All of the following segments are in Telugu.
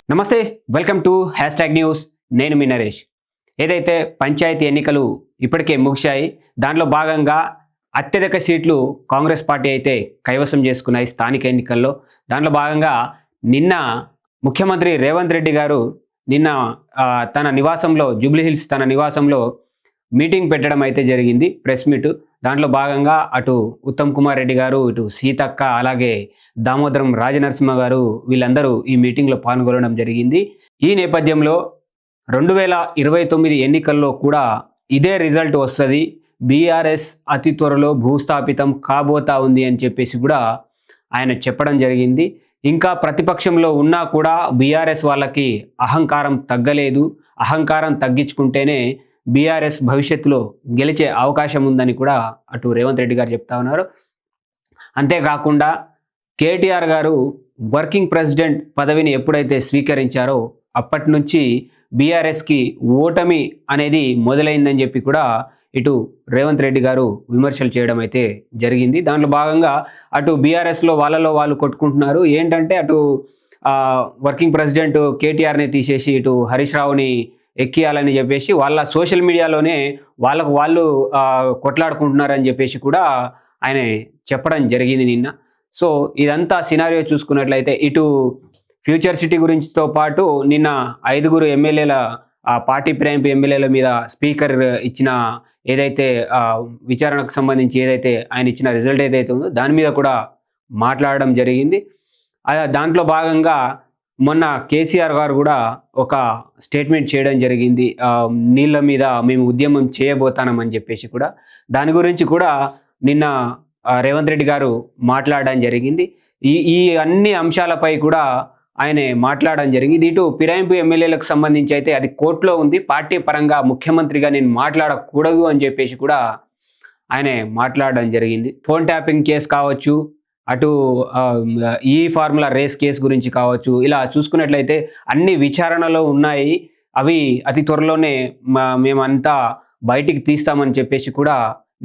నమస్తే, welcome to hash tag news. నేను మీ నరేష్. ఏదైతే పంచాయతీ ఎన్నికలు ఇప్పటికే ముగిశాయి, దాంట్లో భాగంగా అత్యధిక సీట్లు కాంగ్రెస్ పార్టీ అయితే కైవసం చేసుకున్నాయి స్థానిక ఎన్నికల్లో. దాంట్లో భాగంగా నిన్న ముఖ్యమంత్రి రేవంత్ రెడ్డి గారు నిన్న తన నివాసంలో జూబ్లీహిల్స్ తన నివాసంలో మీటింగ్ పెట్టడం అయితే జరిగింది, ప్రెస్ మీట్. దాంట్లో భాగంగా అటు ఉత్తమ్ కుమార్ రెడ్డి గారు, ఇటు సీతక్క, అలాగే దామోదరం రాజనరసింహ గారు వీళ్ళందరూ ఈ మీటింగ్లో పాల్గొనడం జరిగింది. ఈ నేపథ్యంలో 2029 ఎన్నికల్లో కూడా ఇదే రిజల్ట్ వస్తుంది, బీఆర్ఎస్ అతి త్వరలో భూస్థాపితం కాబోతా ఉంది అని చెప్పేసి కూడా ఆయన చెప్పడం జరిగింది. ఇంకా ప్రతిపక్షంలో ఉన్నా కూడా బీఆర్ఎస్ వాళ్ళకి అహంకారం తగ్గలేదు, అహంకారం తగ్గించుకుంటేనే బీఆర్ఎస్ భవిష్యత్తులో గెలిచే అవకాశం ఉందని కూడా అటు రేవంత్ రెడ్డి గారు చెప్తా ఉన్నారు. అంతేకాకుండా కేటీఆర్ గారు వర్కింగ్ ప్రెసిడెంట్ పదవిని ఎప్పుడైతే స్వీకరించారో అప్పటి నుంచి బీఆర్ఎస్కి ఓటమి అనేది మొదలైందని చెప్పి కూడా ఇటు రేవంత్ రెడ్డి గారు విమర్శలు చేయడం అయితే జరిగింది. దాంట్లో భాగంగా అటు బీఆర్ఎస్లో వాళ్ళలో వాళ్ళు కొట్టుకుంటున్నారు. ఏంటంటే అటు వర్కింగ్ ప్రెసిడెంట్ కేటీఆర్ని తీసేసి ఇటు హరీష్ రావుని ఎక్కియాలని చెప్పేసి వాళ్ళ సోషల్ మీడియాలోనే వాళ్ళకు వాళ్ళు కొట్లాడుకుంటున్నారని చెప్పేసి కూడా ఆయన చెప్పడం జరిగింది నిన్న. సో ఇదంతా సినారియో చూసుకున్నట్లయితే ఇటు ఫ్యూచర్ సిటీ గురించితో పాటు నిన్న 5 ఎమ్మెల్యేల పార్టీ ఫిరాయింపు ఎమ్మెల్యేల మీద స్పీకర్ ఇచ్చిన ఏదైతే విచారణకు సంబంధించి ఏదైతే ఆయన ఇచ్చిన రిజల్ట్ ఏదైతే ఉందో దాని మీద కూడా మాట్లాడడం జరిగింది. దాంట్లో భాగంగా మొన్న కేసీఆర్ గారు కూడా ఒక స్టేట్మెంట్ చేయడం జరిగింది, నీళ్ళ మీద మేము ఉద్యమం చేయబోతామని చెప్పేసి కూడా. దాని గురించి కూడా నిన్న రేవంత్ రెడ్డి గారు మాట్లాడడం జరిగింది. ఈ అన్ని అంశాలపై కూడా ఆయన మాట్లాడడం జరిగింది. ఇటు ఫిరాయింపు ఎమ్మెల్యేలకు సంబంధించి అయితే అది కోర్టులో ఉంది, పార్టీ పరంగా ముఖ్యమంత్రిగా నేను మాట్లాడకూడదు అని చెప్పేసి కూడా ఆయన మాట్లాడడం జరిగింది. ఫోన్ ట్యాపింగ్ కేసు కావచ్చు, అటు ఈ ఫార్ములా రేస్ కేసు గురించి కావచ్చు, ఇలా చూసుకున్నట్లయితే అన్ని విచారణలో ఉన్నాయి. అవి అతి త్వరలోనే మేమంతా బయటికి తీస్తామని చెప్పేసి కూడా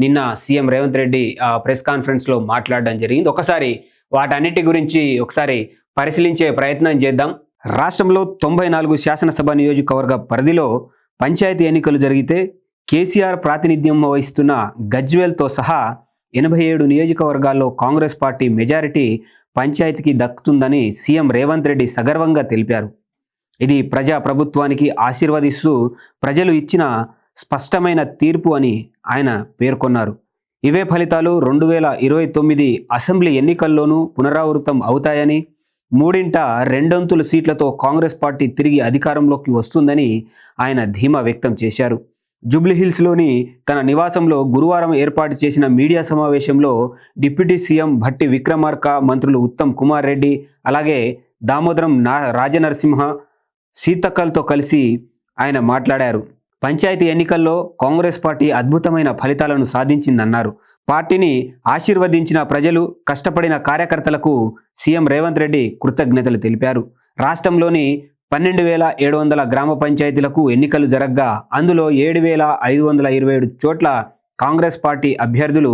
నిన్న సీఎం రేవంత్ రెడ్డి ప్రెస్ కాన్ఫరెన్స్లో మాట్లాడడం జరిగింది. ఒకసారి వాటన్నిటి గురించి ఒకసారి పరిశీలించే ప్రయత్నం చేద్దాం. రాష్ట్రంలో 94 శాసనసభ నియోజకవర్గ పరిధిలో పంచాయతీ ఎన్నికలు జరిగితే కేసీఆర్ ప్రాతినిధ్యం వహిస్తున్న గజ్వేల్తో సహా 87 నియోజకవర్గాల్లో కాంగ్రెస్ పార్టీ మెజారిటీ పంచాయతీకి దక్కుతుందని సీఎం రేవంత్ రెడ్డి సగర్వంగా తెలిపారు. ఇది ప్రజా ప్రభుత్వానికి ఆశీర్వదిస్తూ ప్రజలు ఇచ్చిన స్పష్టమైన తీర్పు అని ఆయన పేర్కొన్నారు. ఇవే ఫలితాలు 2029 అసెంబ్లీ ఎన్నికల్లోనూ పునరావృతం అవుతాయని, 3/2 సీట్లతో కాంగ్రెస్ పార్టీ తిరిగి అధికారంలోకి వస్తుందని ఆయన ధీమా వ్యక్తం చేశారు. జూబ్లీహిల్స్లోని తన నివాసంలో గురువారం ఏర్పాటు చేసిన మీడియా సమావేశంలో డిప్యూటీ సీఎం భట్టి విక్రమార్క, మంత్రులు ఉత్తమ్ కుమార్ రెడ్డి, అలాగే దామోదరం రాజనరసింహ, సీతక్కలతో కలిసి ఆయన మాట్లాడారు. పంచాయతీ ఎన్నికల్లో కాంగ్రెస్ పార్టీ అద్భుతమైన ఫలితాలను సాధించిందన్నారు. పార్టీని ఆశీర్వదించిన ప్రజలు, కష్టపడిన కార్యకర్తలకు సీఎం రేవంత్ రెడ్డి కృతజ్ఞతలు తెలిపారు. రాష్ట్రంలోని 12,700 గ్రామ పంచాయతీలకు ఎన్నికలు జరగ్గా అందులో 7,527 చోట్ల కాంగ్రెస్ పార్టీ అభ్యర్థులు,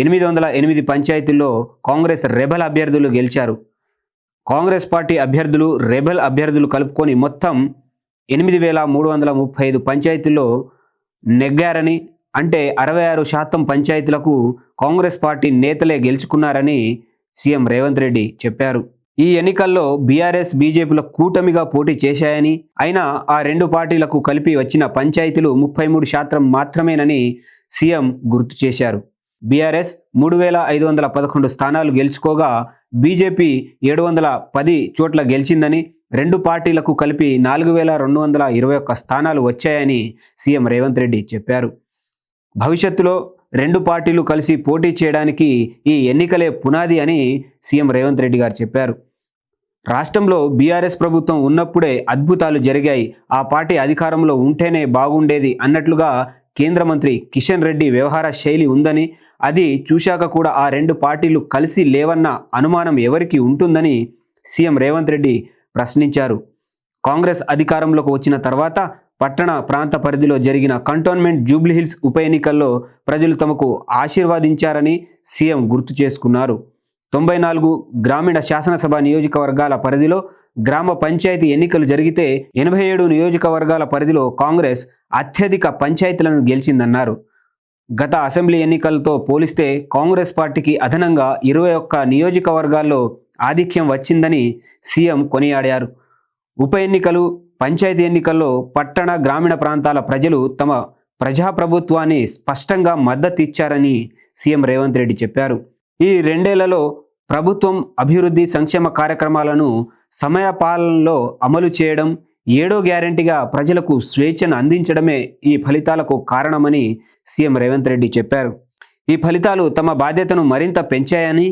808 పంచాయతీల్లో కాంగ్రెస్ రెబల్ అభ్యర్థులు గెలిచారు. కాంగ్రెస్ పార్టీ అభ్యర్థులు, రెబల్ అభ్యర్థులు కలుపుకొని మొత్తం 8,335 పంచాయతీల్లో నెగ్గారని, అంటే 66% పంచాయతీలకు కాంగ్రెస్ పార్టీ నేతలే గెలుచుకున్నారని సీఎం రేవంత్ రెడ్డి చెప్పారు. ఈ ఎన్నికల్లో బీఆర్ఎస్, బీజేపీల కూటమిగా పోటీ చేశాయని, అయినా ఆ రెండు పార్టీలకు కలిపి వచ్చిన పంచాయతీలు 33% మాత్రమేనని సీఎం గుర్తు చేశారు. బీఆర్ఎస్ 3,511 స్థానాలు గెలుచుకోగా బీజేపీ 710 చోట్ల గెలిచిందని, రెండు పార్టీలకు కలిపి 4,221 స్థానాలు వచ్చాయని సీఎం రేవంత్ రెడ్డి చెప్పారు. భవిష్యత్తులో రెండు పార్టీలు కలిసి పోటీ చేయడానికి ఈ ఎన్నికలే పునాది అని సీఎం రేవంత్ రెడ్డి గారు చెప్పారు. రాష్ట్రంలో బీఆర్ఎస్ ప్రభుత్వం ఉన్నప్పుడే అద్భుతాలు జరిగాయి, ఆ పార్టీ అధికారంలో ఉంటేనే బాగుండేది అన్నట్లుగా కేంద్ర మంత్రి కిషన్ రెడ్డి వ్యవహార శైలి ఉందని, అది చూశాక కూడా ఆ రెండు పార్టీలు కలిసి లేవన్న అనుమానం ఎవరికి ఉంటుందని సీఎం రేవంత్ రెడ్డి ప్రశ్నించారు. కాంగ్రెస్ అధికారంలోకి వచ్చిన తర్వాత పట్టణ ప్రాంత పరిధిలో జరిగిన కంటోన్మెంట్ జూబ్లీహిల్స్ ఉప ఎన్నికల్లో ప్రజలు తమకు ఆశీర్వదించారని సీఎం గుర్తు చేసుకున్నారు. 94 గ్రామీణ శాసనసభ నియోజకవర్గాల పరిధిలో గ్రామ పంచాయతీ ఎన్నికలు జరిగితే 87 నియోజకవర్గాల పరిధిలో కాంగ్రెస్ అత్యధిక పంచాయతీలను గెలిచిందన్నారు. గత అసెంబ్లీ ఎన్నికలతో పోలిస్తే కాంగ్రెస్ పార్టీకి అదనంగా 21 నియోజకవర్గాల్లో ఆధిక్యం వచ్చిందని సీఎం కొనియాడారు. ఉప ఎన్నికలు, పంచాయతీ ఎన్నికల్లో పట్టణ, గ్రామీణ ప్రాంతాల ప్రజలు తమ ప్రజాప్రభుత్వాన్ని స్పష్టంగా మద్దతు ఇచ్చారని సీఎం రేవంత్ రెడ్డి చెప్పారు. ఈ 2 ఏళ్లలో ప్రభుత్వం అభివృద్ధి సంక్షేమ కార్యక్రమాలను సమయపాలనలో అమలు చేయడం, 7వ గ్యారెంటీగా ప్రజలకు స్వేచ్ఛను అందించడమే ఈ ఫలితాలకు కారణమని సీఎం రేవంత్ రెడ్డి చెప్పారు. ఈ ఫలితాలు తమ బాధ్యతను మరింత పెంచాయని,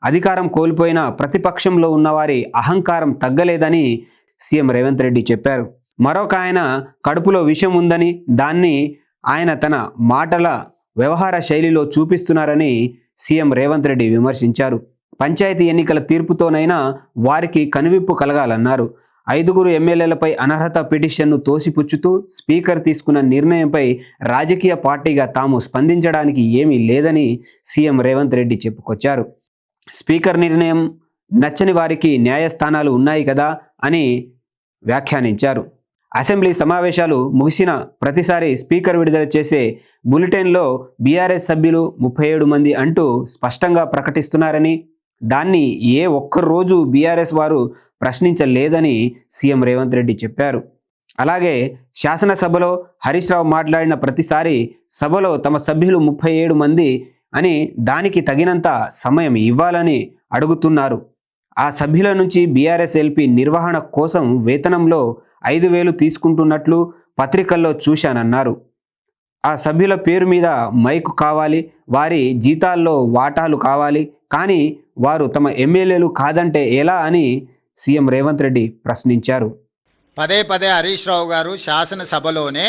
అధికారం కోల్పోయిన ప్రతిపక్షంలో ఉన్నవారి అహంకారం తగ్గలేదని సీఎం రేవంత్ రెడ్డి చెప్పారు. మరొక ఆయన కడుపులో విషం ఉందని, దాన్ని ఆయన తన మాటల వ్యవహార శైలిలో చూపిస్తున్నారని సీఎం రేవంత్ రెడ్డి విమర్శించారు. పంచాయతీ ఎన్నికల తీర్పుతోనైనా వారికి కనువిప్పు కలగాలన్నారు. 5 ఎమ్మెల్యేలపై అనర్హత పిటిషన్ను తోసిపుచ్చుతూ స్పీకర్ తీసుకున్న నిర్ణయంపై రాజకీయ పార్టీగా తాము స్పందించడానికి ఏమీ లేదని సీఎం రేవంత్ రెడ్డి చెప్పుకొచ్చారు. స్పీకర్ నిర్ణయం నచ్చని వారికి న్యాయస్థానాలు ఉన్నాయి కదా అని వ్యాఖ్యానించారు. అసెంబ్లీ సమావేశాలు ముగిసిన ప్రతిసారి స్పీకర్ విడుదల చేసే బులెటిన్లో బీఆర్ఎస్ సభ్యులు 37 మంది అంటూ స్పష్టంగా ప్రకటిస్తున్నారని, దాన్ని ఏ ఒక్కరోజు బీఆర్ఎస్ వారు ప్రశ్నించలేదని సీఎం రేవంత్ రెడ్డి చెప్పారు. అలాగే శాసనసభలో హరీష్ రావు మాట్లాడిన ప్రతిసారి సభలో తమ సభ్యులు 37 మంది అని దానికి తగినంత సమయం ఇవ్వాలని అడుగుతున్నారు. ఆ సభ్యుల నుంచి బీఆర్ఎస్ ఎల్పీ నిర్వహణ కోసం వేతనంలో 5,000 తీసుకుంటున్నట్లు పత్రికల్లో చూశానన్నారు. ఆ సభ్యుల పేరు మీద మైకు కావాలి, వారి జీతాల్లో వాటాలు కావాలి, కానీ వారు తమ ఎమ్మెల్యేలు కాదంటే ఎలా అని సీఎం రేవంత్ రెడ్డి ప్రశ్నించారు. పదే హరీష్ రావు గారు శాసనసభలోనే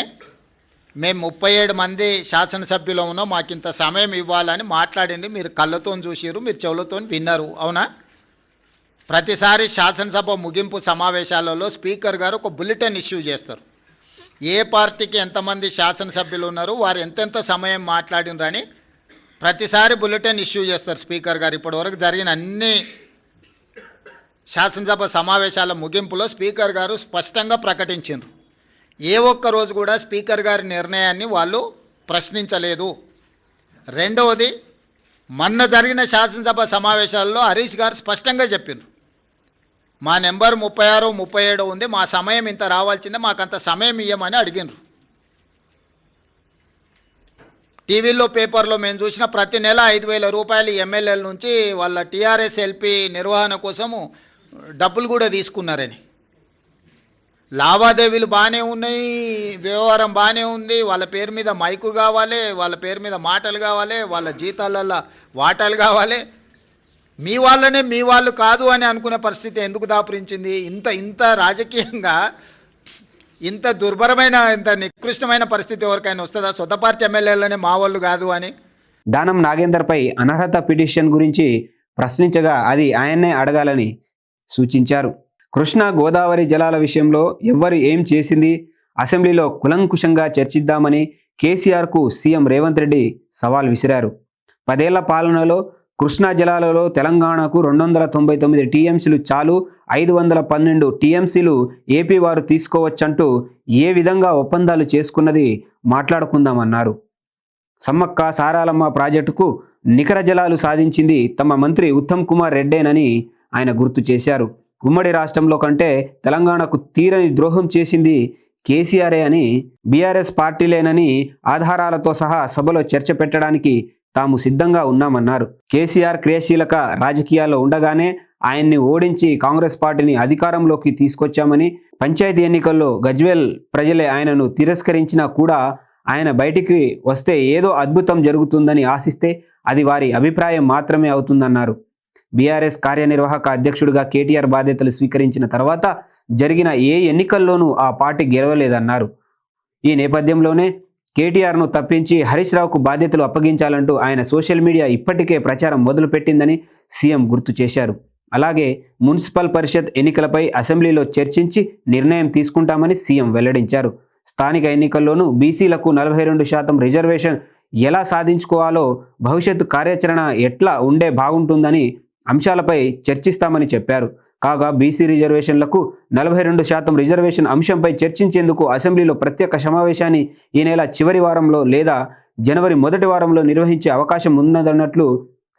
మేము 37 మంది శాసనసభ్యులు ఉన్నాం, మాకింత సమయం ఇవ్వాలని మాట్లాడింది మీరు కళ్ళతో చూసిరు, మీరు చెవులతో విన్నారు, అవునా? ప్రతిసారి శాసనసభ ముగింపు సమావేశాలలో స్పీకర్ గారు ఒక బులెటిన్ ఇష్యూ చేస్తారు. ఏ పార్టీకి ఎంతమంది శాసనసభ్యులు ఉన్నారు, వారు ఎంతెంత సమయం మాట్లాడినరని ప్రతిసారి బులెటిన్ ఇష్యూ చేస్తారు స్పీకర్ గారు. ఇప్పటివరకు జరిగిన అన్ని శాసనసభ సమావేశాల ముగింపులో స్పీకర్ గారు స్పష్టంగా ప్రకటించారు. ఏ ఒక్క రోజు కూడా స్పీకర్ గారి నిర్ణయాన్ని వాళ్ళు ప్రశ్నించలేదు. రెండవది, మొన్న జరిగిన శాసనసభ సమావేశాల్లో హరీష్ గారు స్పష్టంగా చెప్పారు, మా నెంబర్ 36, 37 ఉంది, మా సమయం ఇంత రావాల్సిందే, మాకంత సమయం ఇవ్వమని అడిగినారు. టీవీలో, పేపర్లో మేము చూసిన ప్రతి నెల 5,000 రూపాయలు ఎమ్మెల్యేల నుంచి వాళ్ళ టీఆర్ఎస్ ఎల్పీ నిర్వహణ కోసము డబ్బులు కూడా తీసుకున్నారని. లావాదేవీలు బాగానే ఉన్నాయి, వ్యవహారం బాగానే ఉంది, వాళ్ళ పేరు మీద మైకు కావాలి, వాళ్ళ పేరు మీద మాటలు కావాలి, వాళ్ళ జీతాలల్లో వాటాలు కావాలి. మీ వాళ్ళనే మీ వాళ్ళు కాదు అని అనుకునే పరిస్థితి ఎందుకు దాపురించింది? ఇంత రాజకీయంగా ఇంత దుర్భరమైన, ఇంత నికృష్టమైన పరిస్థితి ఎవరికైనా వస్తుందా? సొంత పార్టీ ఎమ్మెల్యేలనే మా వాళ్ళు కాదు అని. దానం నాగేందర్పై అనర్హత పిటిషన్ గురించి ప్రశ్నించగా అది ఆయన్నే అడగాలని సూచించారు. కృష్ణా గోదావరి జలాల విషయంలో ఎవ్వరు ఏం చేసింది అసెంబ్లీలో కులంకుశంగా చర్చిద్దామని కేసీఆర్కు సీఎం రేవంత్ రెడ్డి సవాల్ విసిరారు. 10 ఏళ్ల పాలనలో కృష్ణా జలాలలో తెలంగాణకు 299 టీఎంసీలు చాలు, 512 టీఎంసీలు ఏపీ వారు తీసుకోవచ్చంటూ ఏ విధంగా ఒప్పందాలు చేసుకున్నది మాట్లాడుకుందామన్నారు. సమ్మక్క సారాలమ్మ ప్రాజెక్టుకు నికర జలాలు సాధించింది తమ మంత్రి ఉత్తమ్ కుమార్ రెడ్డేనని ఆయన గుర్తు చేశారు. ఉమ్మడి రాష్ట్రంలో కంటే తెలంగాణకు తీరని ద్రోహం చేసింది కేసీఆరే అని, బీఆర్ఎస్ పార్టీలేనని ఆధారాలతో సహా సభలో చర్చ పెట్టడానికి తాము సిద్ధంగా ఉన్నామన్నారు. కేసీఆర్ క్రియాశీలక రాజకీయాల్లో ఉండగానే ఆయన్ని ఓడించి కాంగ్రెస్ పార్టీని అధికారంలోకి తీసుకొచ్చామని, పంచాయతీ ఎన్నికల్లో గజ్వేల్ ప్రజలే ఆయనను తిరస్కరించినా కూడా ఆయన బయటికి వస్తే ఏదో అద్భుతం జరుగుతుందని ఆశిస్తే అది వారి అభిప్రాయం మాత్రమే అవుతుందన్నారు. బీఆర్ఎస్ కార్యనిర్వాహక అధ్యక్షుడిగా కేటీఆర్ బాధ్యతలు స్వీకరించిన తర్వాత జరిగిన ఏ ఎన్నికల్లోనూ ఆ పార్టీ గెలవలేదన్నారు. ఈ నేపథ్యంలోనే కేటీఆర్ను తప్పించి హరీష్ రావుకు బాధ్యతలు అప్పగించాలంటూ ఆయన సోషల్ మీడియా ఇప్పటికే ప్రచారం మొదలుపెట్టిందని సీఎం గుర్తు చేశారు. అలాగే మున్సిపల్ పరిషత్ ఎన్నికలపై అసెంబ్లీలో చర్చించి నిర్ణయం తీసుకుంటామని సీఎం వెల్లడించారు. స్థానిక ఎన్నికల్లోనూ బీసీలకు 42% రిజర్వేషన్ ఎలా సాధించుకోవాలో, భవిష్యత్తు కార్యాచరణ ఎట్లా ఉండే బాగుంటుందని అంశాలపై చర్చిస్తామని చెప్పారు. కాగా బీసీ రిజర్వేషన్లకు 42% రిజర్వేషన్ అంశంపై చర్చించేందుకు అసెంబ్లీలో ప్రత్యేక సమావేశాన్ని ఈ నెల చివరి వారంలో లేదా జనవరి మొదటి వారంలో నిర్వహించే అవకాశం ఉన్నదన్నట్లు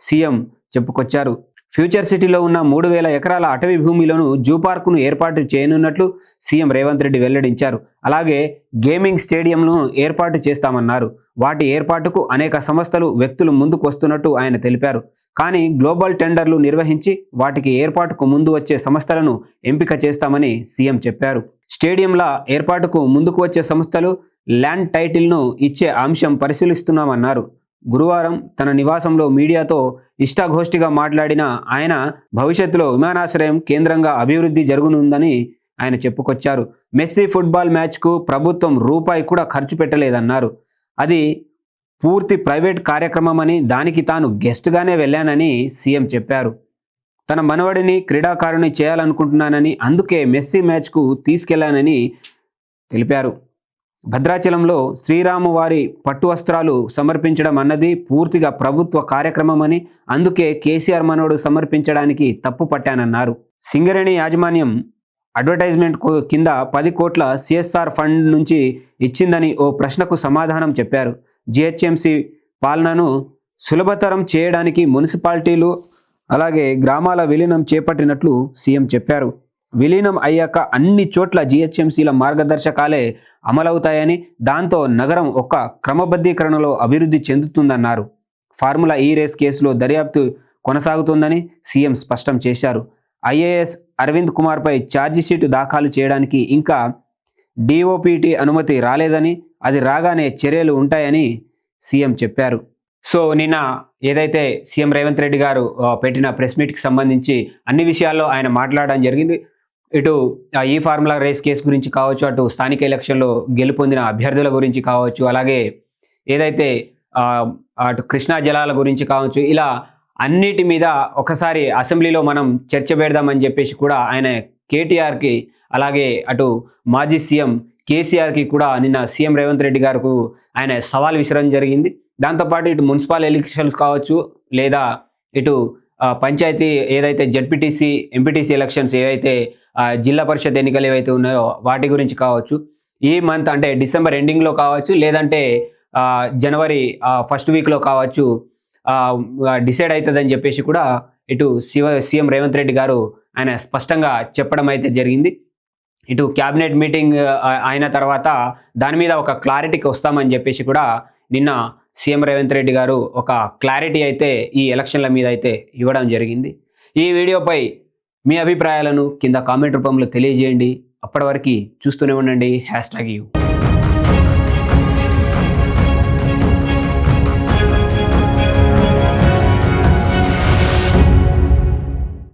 సీఎం చెప్పుకొచ్చారు. ఫ్యూచర్ సిటీలో ఉన్న 3,000 ఎకరాల అటవీ భూమిలోను జూ పార్కును ఏర్పాటు చేయనున్నట్లు సీఎం రేవంత్ రెడ్డి వెల్లడించారు. అలాగే గేమింగ్ స్టేడియంను ఏర్పాటు చేస్తామన్నారు. వాటి ఏర్పాటుకు అనేక సంస్థలు, వ్యక్తులు ముందుకు వస్తున్నట్టు ఆయన తెలిపారు. కానీ గ్లోబల్ టెండర్లు నిర్వహించి వాటికి ఏర్పాటుకు ముందు వచ్చే సంస్థలను ఎంపిక చేస్తామని సీఎం చెప్పారు. స్టేడియంల ఏర్పాటుకు ముందుకు వచ్చే సంస్థలు ల్యాండ్ టైటిల్ను ఇచ్చే అంశం పరిశీలిస్తున్నామన్నారు. గురువారం తన నివాసంలో మీడియాతో ఇష్టాగోష్ఠిగా మాట్లాడిన ఆయన భవిష్యత్తులో విమానాశ్రయం కేంద్రంగా అభివృద్ధి జరగనుందని ఆయన చెప్పుకొచ్చారు. మెస్సీ ఫుట్బాల్ మ్యాచ్కు ప్రభుత్వం రూపాయి కూడా ఖర్చు పెట్టలేదన్నారు. అది పూర్తి ప్రైవేట్ కార్యక్రమం అని, దానికి తాను గెస్ట్గానే వెళ్ళానని సీఎం చెప్పారు. తన మనవడిని క్రీడాకారుని చేయాలనుకుంటున్నానని, అందుకే మెస్సీ మ్యాచ్కు తీసుకెళ్లానని తెలిపారు. భద్రాచలంలో శ్రీరాము వారి పట్టు వస్త్రాలు సమర్పించడం అన్నది పూర్తిగా ప్రభుత్వ కార్యక్రమమని, అందుకే కేసీఆర్ మనవడు సమర్పించడానికి తప్పు పట్టానన్నారు. సింగరేణి యాజమాన్యం అడ్వర్టైజ్మెంట్ కింద 10 కోట్ల సిఎస్ఆర్ ఫండ్ నుంచి ఇచ్చిందని ఓ ప్రశ్నకు సమాధానం చెప్పారు. జిహెచ్ఎంసీ పాలనను సులభతరం చేయడానికి మున్సిపాలిటీలు అలాగే గ్రామాల విలీనం చేపట్టినట్లు సీఎం చెప్పారు. విలీనం అయ్యాక అన్ని చోట్ల జిహెచ్ఎంసీల మార్గదర్శకాలే అమలవుతాయని, దాంతో నగరం ఒక క్రమబద్ధీకరణలో అభివృద్ధి చెందుతుందన్నారు. ఫార్ములా ఈ రేస్ కేసులో దర్యాప్తు కొనసాగుతుందని సీఎం స్పష్టం చేశారు. ఐఏఎస్ అరవింద్ కుమార్పై ఛార్జిషీట్ దాఖలు చేయడానికి ఇంకా డిఓపిటి అనుమతి రాలేదని, అది రాగానే చర్యలు ఉంటాయని సీఎం చెప్పారు. సో నిన్న ఏదైతే సీఎం రేవంత్ రెడ్డి గారు పెట్టిన ప్రెస్ మీట్కి సంబంధించి అన్ని విషయాల్లో ఆయన మాట్లాడడం జరిగింది. ఇటు ఈ ఫార్ములా రేస్ కేసు గురించి కావచ్చు, అటు స్థానిక ఎలక్షన్లో గెలుపొందిన అభ్యర్థుల గురించి కావచ్చు, అలాగే ఏదైతే అటు కృష్ణా జలాల గురించి కావచ్చు, ఇలా అన్నిటి మీద ఒకసారి అసెంబ్లీలో మనం చర్చ పెడదామని చెప్పేసి కూడా ఆయన కేటీఆర్కి అలాగే అటు మాజీ సీఎం కేసీఆర్కి కూడా నిన్న సీఎం రేవంత్ రెడ్డి గారికి ఆయన సవాల్ విసరడం జరిగింది. దాంతోపాటు ఇటు మున్సిపల్ ఎలక్షన్స్ కావచ్చు, లేదా ఇటు పంచాయతీ ఏదైతే జెడ్పీటీసీ ఎంపీటీసీ ఎలక్షన్స్ ఏవైతే జిల్లా పరిషత్ ఎన్నికలు ఏవైతే ఉన్నాయో వాటి గురించి కావచ్చు, ఈ మంత్ అంటే డిసెంబర్ ఎండింగ్లో కావచ్చు, లేదంటే జనవరి ఫస్ట్ వీక్లో కావచ్చు డిసైడ్ అవుతుందని చెప్పేసి కూడా ఇటు సీఎం రేవంత్ రెడ్డి గారు ఆయన స్పష్టంగా చెప్పడం అయితే జరిగింది. ఇటు క్యాబినెట్ మీటింగ్ అయిన తర్వాత దాని మీద ఒక క్లారిటీకి వస్తామని చెప్పేసి కూడా నిన్న సీఎం రేవంత్ రెడ్డి గారు ఒక క్లారిటీ అయితే ఈ ఎలక్షన్ల మీద అయితే ఇవ్వడం జరిగింది. ఈ వీడియోపై మీ అభిప్రాయాలను కింద కామెంట్ రూపంలో తెలియజేయండి. అప్పటి వరకు చూస్తూనే ఉండండి #you.